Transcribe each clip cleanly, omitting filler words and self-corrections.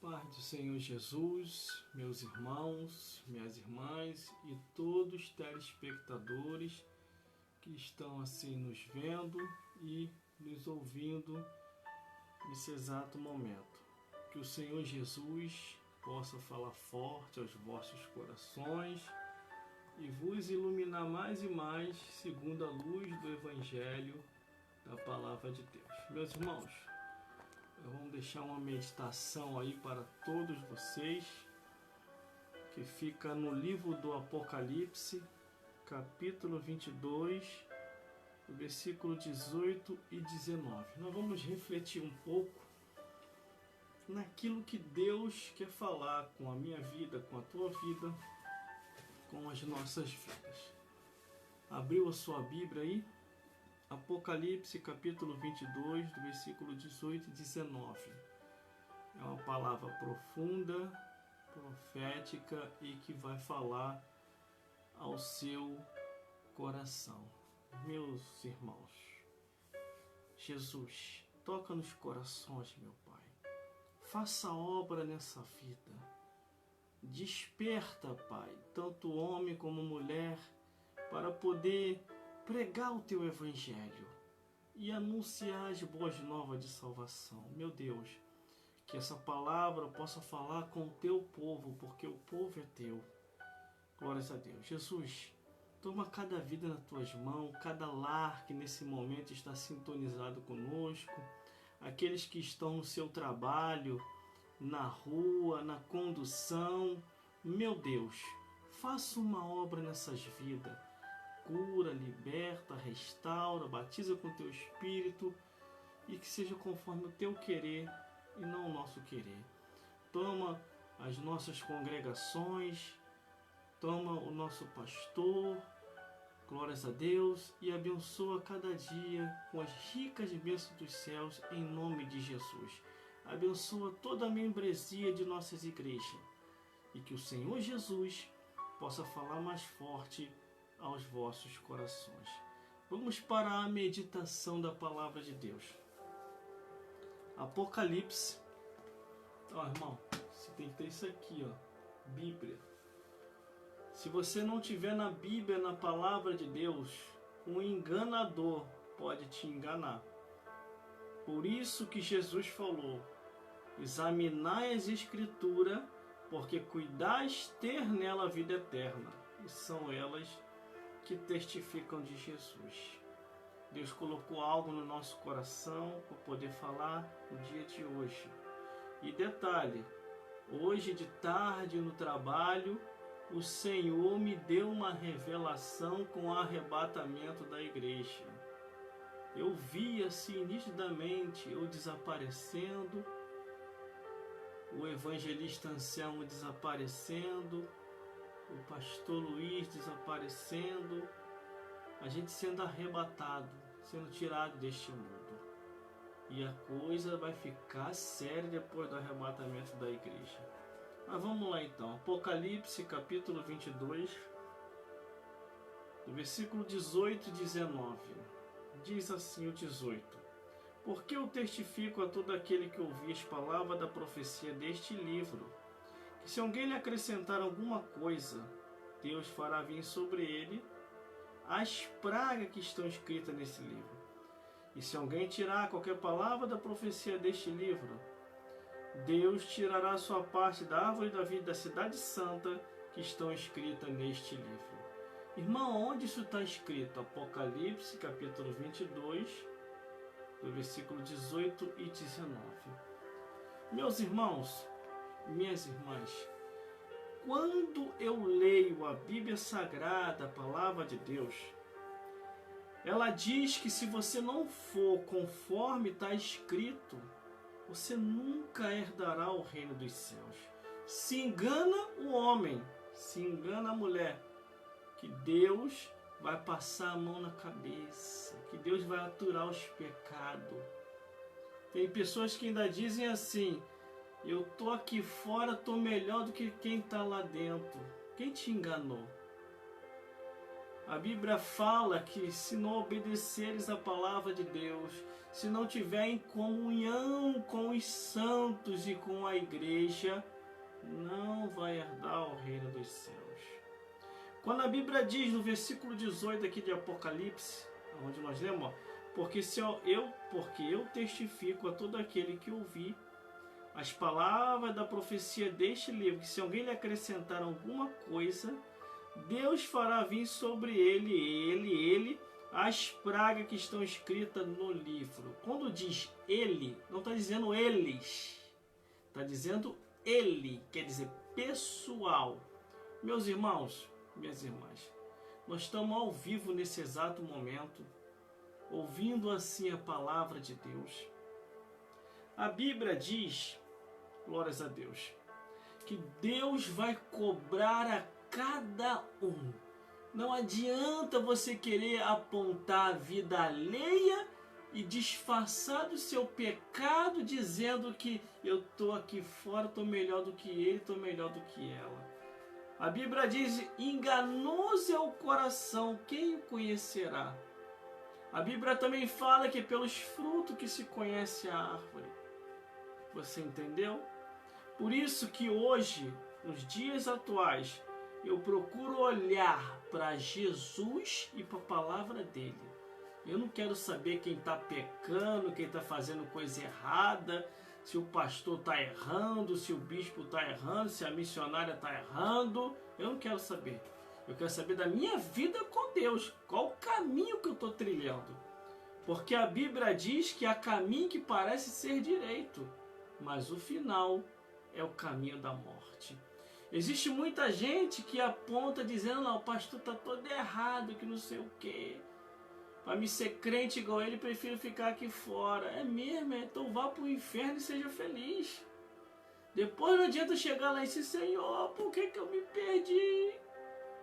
Paz do Senhor Jesus, meus irmãos, minhas irmãs e todos os telespectadores que estão assim nos vendo e nos ouvindo nesse exato momento. Que o Senhor Jesus possa falar forte aos vossos corações e vos iluminar mais e mais segundo a luz do Evangelho da Palavra de Deus. Meus irmãos, vamos deixar uma meditação aí para todos vocês, que fica no livro do Apocalipse, capítulo 22, versículo 18 e 19. Nós vamos refletir um pouco naquilo que Deus quer falar com a minha vida, com a tua vida, com as nossas vidas. Abriu a sua Bíblia aí? Apocalipse capítulo 22, do versículo 18 e 19. É uma palavra profunda, profética e que vai falar ao seu coração. Meus irmãos, Jesus, toca nos corações, meu Pai. Faça obra nessa vida. Desperta, Pai, tanto homem como mulher, para poder pregar o Teu Evangelho e anunciar as boas novas de salvação. Meu Deus, que essa palavra possa falar com o Teu povo, porque o povo é Teu. Glórias a Deus. Jesus, toma cada vida nas Tuas mãos, cada lar que nesse momento está sintonizado conosco, aqueles que estão no seu trabalho, na rua, na condução. Meu Deus, faça uma obra nessas vidas. Cura, liberta, restaura, batiza com o Teu Espírito e que seja conforme o Teu querer e não o nosso querer. Toma as nossas congregações, toma o nosso pastor, glórias a Deus, e abençoa cada dia com as ricas bênçãos dos céus em nome de Jesus. Abençoa toda a membresia de nossas igrejas e que o Senhor Jesus possa falar mais forte aos vossos corações. Vamos para a meditação da palavra de Deus. Apocalipse. Irmão, você tem que ter isso aqui, Bíblia. Se você não tiver na Bíblia, na palavra de Deus, um enganador pode te enganar. Por isso que Jesus falou: examinai as Escrituras, porque cuidais ter nela a vida eterna. E são elas que testificam de Jesus. Deus colocou algo no nosso coração para poder falar no dia de hoje. E detalhe, hoje de tarde no trabalho, o Senhor me deu uma revelação com o arrebatamento da igreja. Eu vi assim nitidamente eu desaparecendo, o evangelista Anselmo desaparecendo, o pastor Luiz desaparecendo, a gente sendo arrebatado, sendo tirado deste mundo. E a coisa vai ficar séria depois do arrebatamento da igreja. Mas vamos lá então, Apocalipse capítulo 22, do versículo 18 e 19. Diz assim o 18: porque eu testifico a todo aquele que ouvir as palavras da profecia deste livro, que se alguém lhe acrescentar alguma coisa, Deus fará vir sobre ele as pragas que estão escritas nesse livro. E se alguém tirar qualquer palavra da profecia deste livro, Deus tirará a sua parte da árvore da vida da cidade santa que estão escritas neste livro. Irmão, onde isso está escrito? Apocalipse capítulo 22, do versículo 18 e 19. Meus irmãos, minhas irmãs, quando eu leio a Bíblia Sagrada, a Palavra de Deus, ela diz que se você não for conforme está escrito, você nunca herdará o reino dos céus. Se engana o homem, se engana a mulher, que Deus vai passar a mão na cabeça, que Deus vai aturar os pecados. Tem pessoas que ainda dizem assim: eu tô aqui fora, tô melhor do que quem está lá dentro. Quem te enganou? A Bíblia fala que se não obedeceres a palavra de Deus, se não tiver em comunhão com os santos e com a igreja, não vai herdar o reino dos céus. Quando a Bíblia diz no versículo 18 aqui de Apocalipse, onde nós lemos, porque eu testifico a todo aquele que ouvir as palavras da profecia deste livro, que se alguém lhe acrescentar alguma coisa, Deus fará vir sobre ele, as pragas que estão escritas no livro. Quando diz ele, não está dizendo eles, está dizendo ele, quer dizer pessoal. Meus irmãos, minhas irmãs, nós estamos ao vivo nesse exato momento, ouvindo assim a palavra de Deus. A Bíblia diz, glórias a Deus, que Deus vai cobrar a cada um. Não adianta você querer apontar a vida alheia e disfarçar do seu pecado dizendo que eu estou aqui fora, estou melhor do que ele, estou melhor do que ela. A Bíblia diz, enganoso é o coração, quem o conhecerá? A Bíblia também fala que é pelos frutos que se conhece a árvore. Você entendeu? Por isso que hoje, nos dias atuais, eu procuro olhar para Jesus e para a palavra dele. Eu não quero saber quem está pecando, quem está fazendo coisa errada, se o pastor está errando, se o bispo está errando, se a missionária está errando. Eu não quero saber. Eu quero saber da minha vida com Deus. Qual o caminho que eu estou trilhando? Porque a Bíblia diz que há caminho que parece ser direito, mas o final é o caminho da morte. Existe muita gente que aponta dizendo, não, o pastor está todo errado, que não sei o quê. Para me ser crente igual ele, prefiro ficar aqui fora. É mesmo, então vá para o inferno e seja feliz. Depois não adianta chegar lá e dizer, Senhor, por que eu me perdi?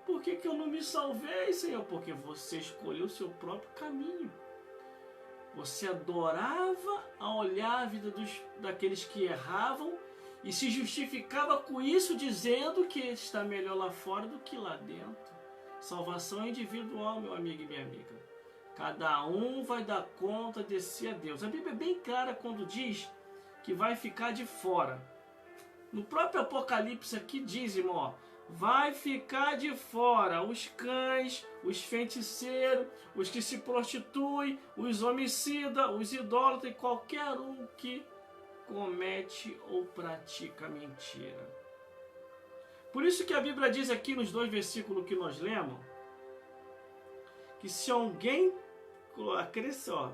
Por que eu não me salvei, Senhor? Porque você escolheu o seu próprio caminho. Você adorava a olhar a vida daqueles que erravam e se justificava com isso, dizendo que está melhor lá fora do que lá dentro. Salvação é individual, meu amigo e minha amiga. Cada um vai dar conta de si a Deus. A Bíblia é bem clara quando diz que vai ficar de fora. No próprio Apocalipse aqui diz, irmão, ó, vai ficar de fora os cães, os feiticeiros, os que se prostituem, os homicidas, os idólatras e qualquer um que comete ou pratica mentira. Por isso que a Bíblia diz aqui nos 2 versículos que nós lemos, que se alguém acrescentar,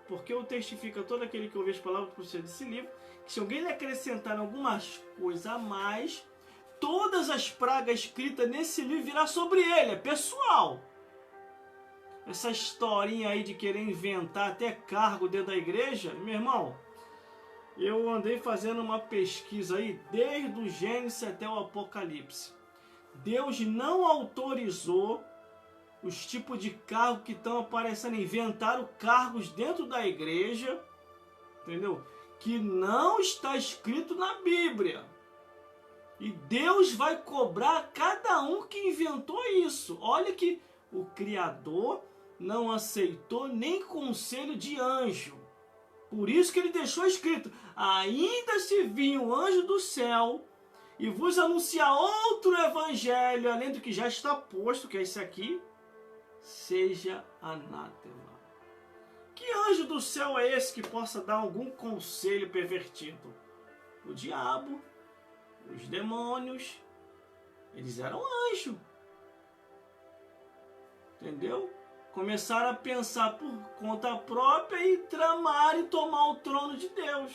porque eu testifico a todo aquele que ouve as palavras desse livro, que se alguém lhe acrescentar algumas coisas a mais, todas as pragas escritas nesse livro virá sobre ele, é pessoal. Essa historinha aí de querer inventar até cargo dentro da igreja, meu irmão, eu andei fazendo uma pesquisa aí desde o Gênesis até o Apocalipse. Deus não autorizou os tipos de cargos que estão aparecendo. Inventaram cargos dentro da igreja, entendeu? Que não está escrito na Bíblia. E Deus vai cobrar cada um que inventou isso. Olha que o Criador não aceitou nem conselho de anjo. Por isso que ele deixou escrito, ainda se vir um anjo do céu e vos anunciar outro evangelho, além do que já está posto, que é esse aqui, seja anátema. Que anjo do céu é esse que possa dar algum conselho pervertido? O diabo, os demônios, eles eram anjos. Entendeu? Começaram a pensar por conta própria e tramar e tomar o trono de Deus.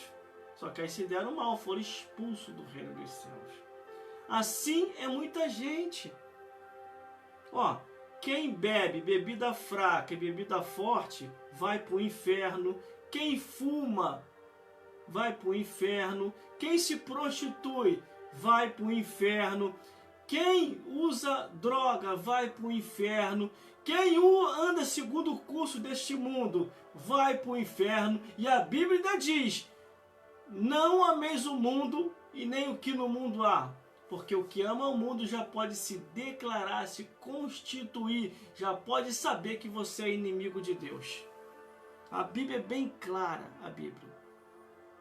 Só que aí se deram mal, foram expulsos do reino dos céus. Assim é muita gente. Ó, quem bebe bebida fraca e bebida forte vai para o inferno. Quem fuma vai para o inferno. Quem se prostitui vai para o inferno. Quem usa droga vai para o inferno. Quem anda segundo o curso deste mundo vai para o inferno. E a Bíblia ainda diz, não ameis o mundo e nem o que no mundo há. Porque o que ama o mundo já pode se declarar, se constituir, já pode saber que você é inimigo de Deus. A Bíblia é bem clara, a Bíblia.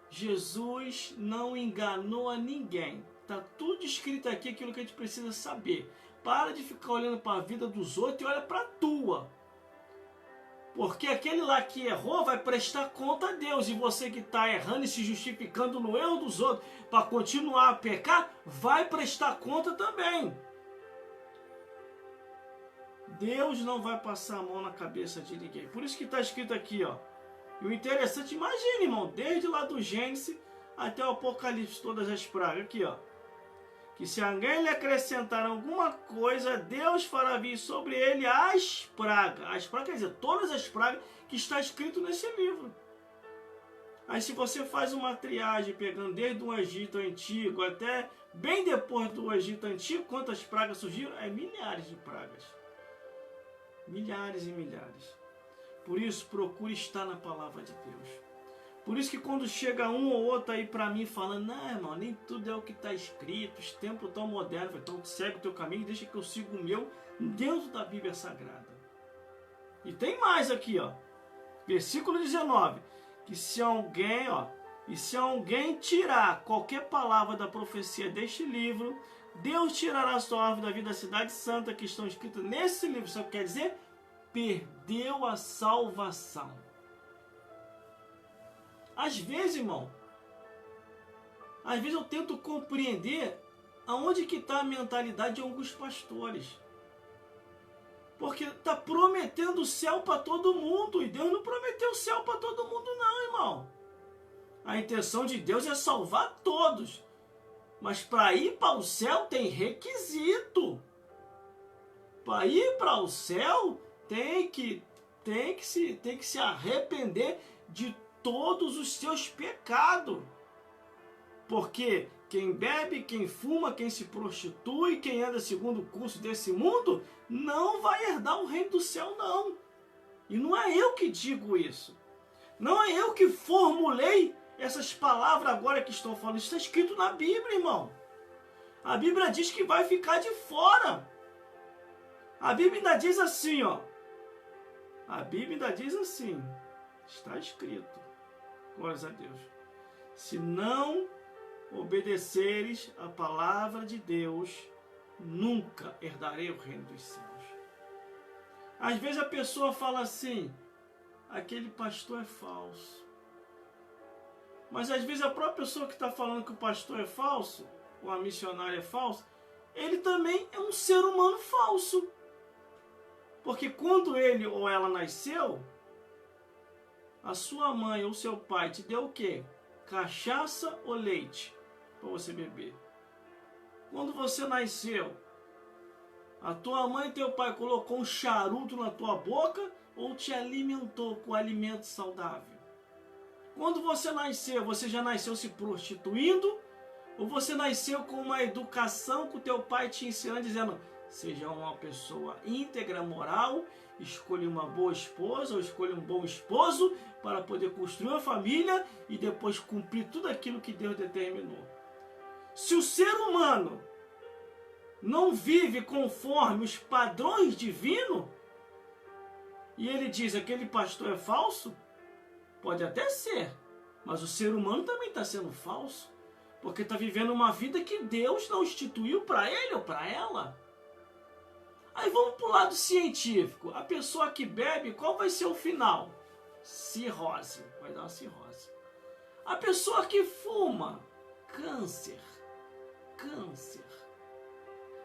Jesus não enganou a ninguém. Está tudo escrito aqui, aquilo que a gente precisa saber. Para de ficar olhando para a vida dos outros e olha para a tua. Porque aquele lá que errou vai prestar conta a Deus. E você que está errando e se justificando no erro dos outros para continuar a pecar, vai prestar conta também. Deus não vai passar a mão na cabeça de ninguém. Por isso que está escrito aqui, ó. E o interessante, imagine, irmão, desde lá do Gênesis até o Apocalipse, todas as pragas. Aqui, ó. Que se alguém lhe acrescentar alguma coisa, Deus fará vir sobre ele as pragas. As pragas, quer dizer, todas as pragas que está escrito nesse livro. Aí se você faz uma triagem, pegando desde o Egito Antigo até bem depois do Egito Antigo, quantas pragas surgiram? É milhares de pragas. Milhares e milhares. Por isso, procure estar na palavra de Deus. Por isso que quando chega um ou outro aí pra mim falando, não, irmão, nem tudo é o que está escrito, os tempos tão modernos, então segue o teu caminho, deixa que eu sigo o meu dentro da Bíblia Sagrada. E tem mais aqui, ó. Versículo 19. Que se alguém, ó, e se alguém tirar qualquer palavra da profecia deste livro, Deus tirará a sua árvore da vida da cidade santa que estão escritas nesse livro. Sabe o que quer dizer? Perdeu a salvação. Às vezes, irmão, às vezes eu tento compreender aonde que está a mentalidade de alguns pastores. Porque está prometendo o céu para todo mundo. E Deus não prometeu o céu para todo mundo não, irmão. A intenção de Deus é salvar todos. Mas para ir para o céu tem requisito. Para ir para o céu tem que se arrepender de todos os seus pecados. Porque quem bebe, quem fuma, quem se prostitui, quem anda segundo o curso desse mundo, não vai herdar o reino do céu, não. E não é eu que digo isso. Não é eu que formulei essas palavras agora que estou falando. Isso está escrito na Bíblia, irmão. A Bíblia diz que vai ficar de fora. A Bíblia ainda diz assim, ó. A Bíblia ainda diz assim. Está escrito. Glórias a Deus. Se não obedeceres a palavra de Deus, nunca herdarei o reino dos céus. Às vezes a pessoa fala assim, aquele pastor é falso. Mas às vezes a própria pessoa que está falando que o pastor é falso, ou a missionária é falsa, ele também é um ser humano falso. Porque quando ele ou ela nasceu, a sua mãe ou seu pai te deu o quê? Cachaça ou leite para você beber. Quando você nasceu, a tua mãe e teu pai colocou um charuto na tua boca ou te alimentou com alimento saudável? Quando você nasceu, você já nasceu se prostituindo? Ou você nasceu com uma educação que o teu pai te ensinando, dizendo, seja uma pessoa íntegra, moral, escolha uma boa esposa ou escolha um bom esposo para poder construir uma família e depois cumprir tudo aquilo que Deus determinou. Se o ser humano não vive conforme os padrões divinos, e ele diz, aquele pastor é falso, pode até ser, mas o ser humano também está sendo falso, porque está vivendo uma vida que Deus não instituiu para ele ou para ela. Aí vamos para o lado científico. A pessoa que bebe, qual vai ser o final? Cirrose. Vai dar uma cirrose. A pessoa que fuma, câncer. Câncer.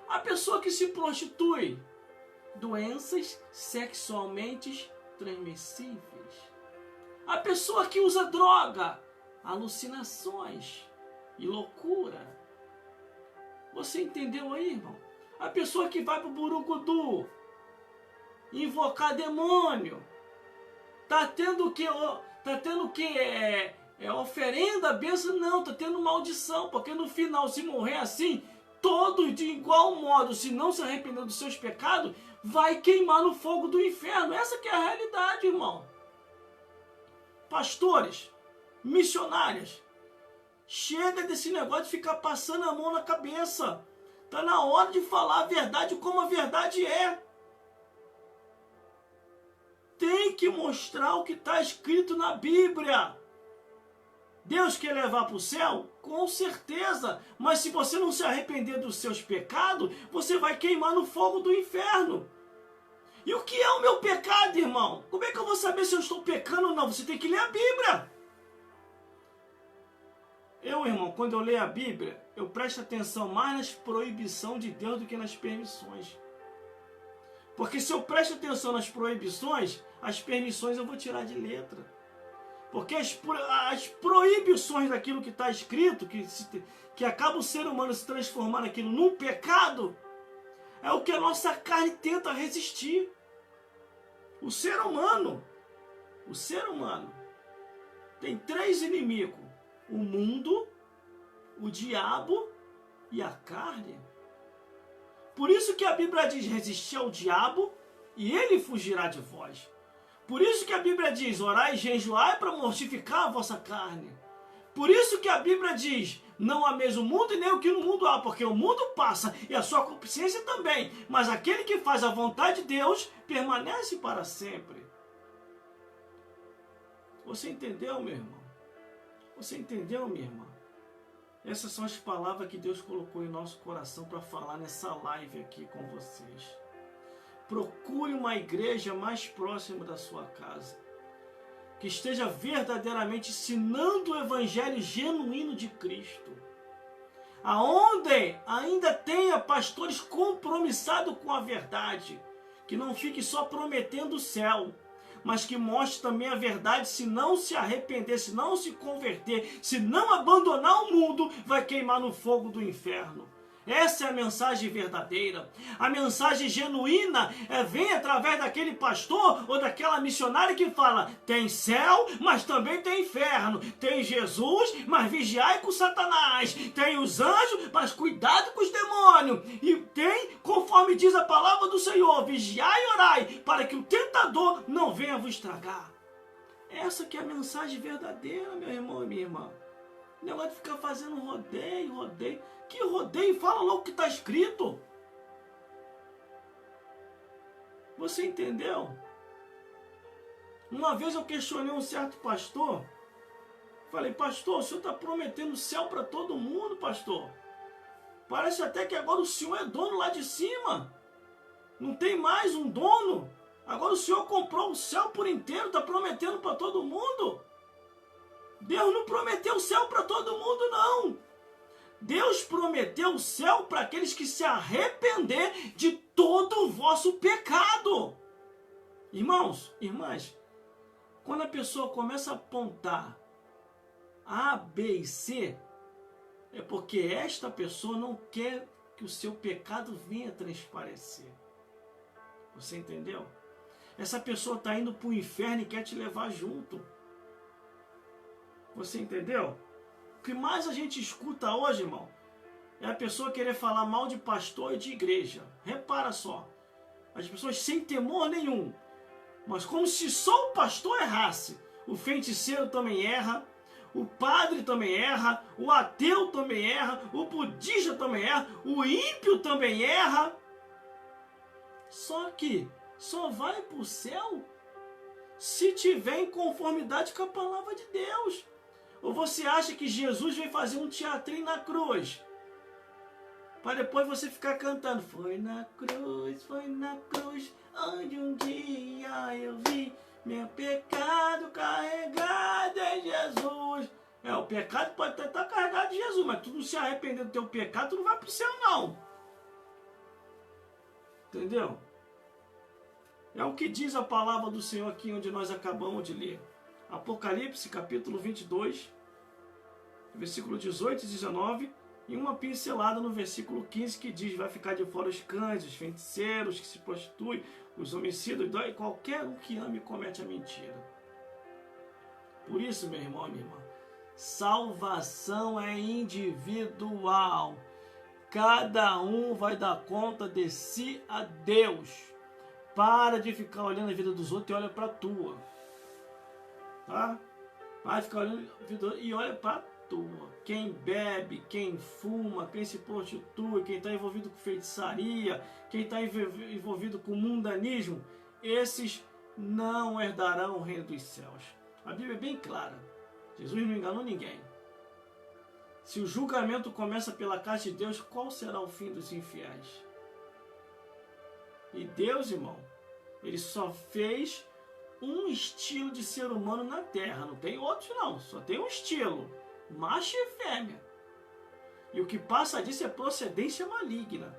A pessoa que se prostitui, doenças sexualmente transmissíveis. A pessoa que usa droga, alucinações e loucura. Você entendeu aí, irmão? A pessoa que vai para o Burucutu invocar demônio, tá tendo que oferenda, bênção? Não, tá tendo maldição, porque no final, se morrer assim, todos de igual modo, se não se arrepender dos seus pecados, vai queimar no fogo do inferno. Essa que é a realidade, irmão. Pastores, missionários, Chega desse negócio de ficar passando a mão na cabeça. Está na hora de falar a verdade como a verdade é. Tem que mostrar o que está escrito na Bíblia. Deus quer levar para o céu? Com certeza. Mas se você não se arrepender dos seus pecados, você vai queimar no fogo do inferno. E o que é o meu pecado, irmão? Como é que eu vou saber se eu estou pecando ou não? Você tem que ler a Bíblia. Irmão, quando eu leio a Bíblia, eu presto atenção mais nas proibições de Deus do que nas permissões. Porque se eu presto atenção nas proibições, as permissões eu vou tirar de letra. Porque as proibições daquilo que está escrito, que acaba o ser humano se transformando aquilo num pecado, é o que a nossa carne tenta resistir. O ser humano tem 3 inimigos: o mundo, o diabo e a carne. Por isso que a Bíblia diz: resistir ao diabo e ele fugirá de vós. Por isso que a Bíblia diz: orai e jejuai para mortificar a vossa carne. Por isso que a Bíblia diz: não ameis o mundo e nem o que no mundo há, porque o mundo passa e a sua consciência também, mas aquele que faz a vontade de Deus permanece para sempre. Você entendeu, meu irmão? Você entendeu, minha irmã? Essas são as palavras que Deus colocou em nosso coração para falar nessa live aqui com vocês. Procure uma igreja mais próxima da sua casa, que esteja verdadeiramente ensinando o evangelho genuíno de Cristo, aonde ainda tenha pastores compromissados com a verdade, que não fique só prometendo o céu, mas que mostre também a verdade. Se não se arrepender, se não se converter, se não abandonar o mundo, vai queimar no fogo do inferno. Essa é a mensagem verdadeira. A mensagem genuína vem através daquele pastor ou daquela missionária que fala: tem céu, mas também tem inferno. Tem Jesus, mas vigiai com Satanás. Tem os anjos, mas cuidado com os demônios. E tem, conforme diz a palavra do Senhor, vigiai e orai, para que o tentador não venha vos estragar. Essa que é a mensagem verdadeira, meu irmão e minha irmã. O negócio de ficar fazendo rodeio. Que rodeio? Fala logo o que está escrito. Você entendeu? Uma vez eu questionei um certo pastor. Falei: pastor, o senhor está prometendo céu para todo mundo, pastor. Parece até que agora o senhor é dono lá de cima. Não tem mais um dono. Agora o senhor comprou o céu por inteiro, está prometendo para todo mundo. Deus não prometeu o céu para todo mundo, não. Deus prometeu o céu para aqueles que se arrepender de todo o vosso pecado. Irmãos, irmãs, quando a pessoa começa a apontar A, B e C, é porque esta pessoa não quer que o seu pecado venha transparecer. Você entendeu? Essa pessoa está indo para o inferno e quer te levar junto. Você entendeu? O que mais a gente escuta hoje, irmão, é a pessoa querer falar mal de pastor e de igreja. Repara só. As pessoas sem temor nenhum. Mas como se só o pastor errasse. O feiticeiro também erra. O padre também erra. O ateu também erra. O budista também erra. O ímpio também erra. Só que só vai para o céu se tiver em conformidade com a palavra de Deus. Ou você acha que Jesus veio fazer um teatrinho na cruz, para depois você ficar cantando: foi na cruz, onde um dia eu vi meu pecado carregado em Jesus. O pecado pode até estar carregado em Jesus, mas tu não se arrepender do teu pecado, tu não vai para o céu, não. Entendeu? É o que diz a palavra do Senhor aqui onde nós acabamos de ler. Apocalipse, capítulo 22, versículo 18 e 19, e uma pincelada no versículo 15 que diz: vai ficar de fora os cães, os feiticeiros que se prostituem, os homicidas, e qualquer um que ame e comete a mentira. Por isso, meu irmão, minha irmã, salvação é individual. Cada um vai dar conta de si a Deus. Para de ficar olhando a vida dos outros e olha para a tua. Tá? Vai ficar olhando e olha para toa. Quem bebe, quem fuma, quem se prostitui, quem está envolvido com feitiçaria, quem está envolvido com mundanismo, esses não herdarão o reino dos céus. A Bíblia é bem clara. Jesus não enganou ninguém. Se o julgamento começa pela casa de Deus, qual será o fim dos infiéis? E Deus, irmão, Ele só fez um estilo de ser humano na Terra. Não tem outros não, só tem um estilo. Macho e fêmea. E o que passa disso é procedência maligna.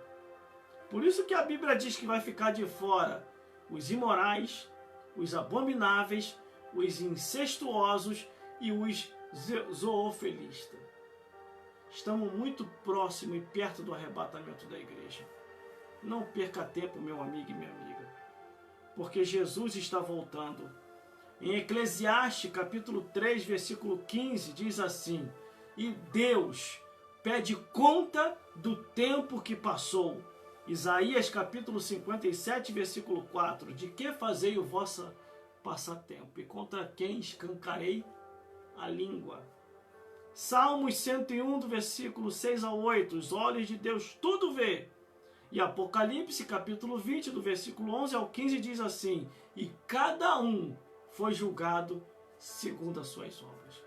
Por isso que a Bíblia diz que vai ficar de fora os imorais, os abomináveis, os incestuosos e os zoofilistas. Estamos muito próximo e perto do arrebatamento da igreja. Não perca tempo, meu amigo e minha amiga, porque Jesus está voltando. Em Eclesiastes, capítulo 3, versículo 15, diz assim: e Deus pede conta do tempo que passou. Isaías, capítulo 57, versículo 4, de que fazei o vosso passatempo, e contra quem escancarei a língua. Salmos 101, do versículo 6 ao 8, os olhos de Deus tudo vê. E Apocalipse, capítulo 20, do versículo 11 ao 15, diz assim: e cada um foi julgado segundo as suas obras.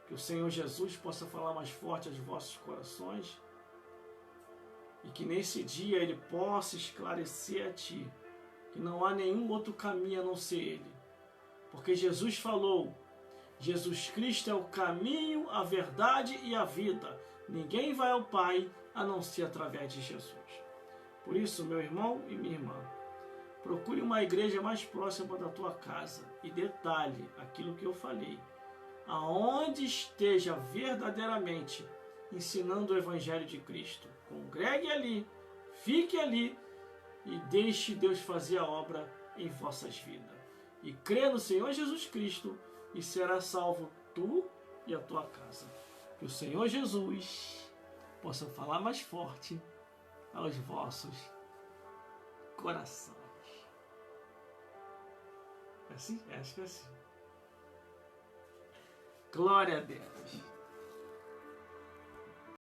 Que o Senhor Jesus possa falar mais forte aos vossos corações e que nesse dia Ele possa esclarecer a ti que não há nenhum outro caminho a não ser Ele. Porque Jesus falou: Jesus Cristo é o caminho, a verdade e a vida. Ninguém vai ao Pai a não ser através de Jesus. Por isso, meu irmão e minha irmã, procure uma igreja mais próxima da tua casa e detalhe aquilo que eu falei. Aonde esteja verdadeiramente ensinando o Evangelho de Cristo, congregue ali, fique ali e deixe Deus fazer a obra em vossas vidas. E crê no Senhor Jesus Cristo e será salvo tu e a tua casa. Que o Senhor Jesus possa falar mais forte aos vossos corações. É assim? Acho que é assim. Glória a Deus.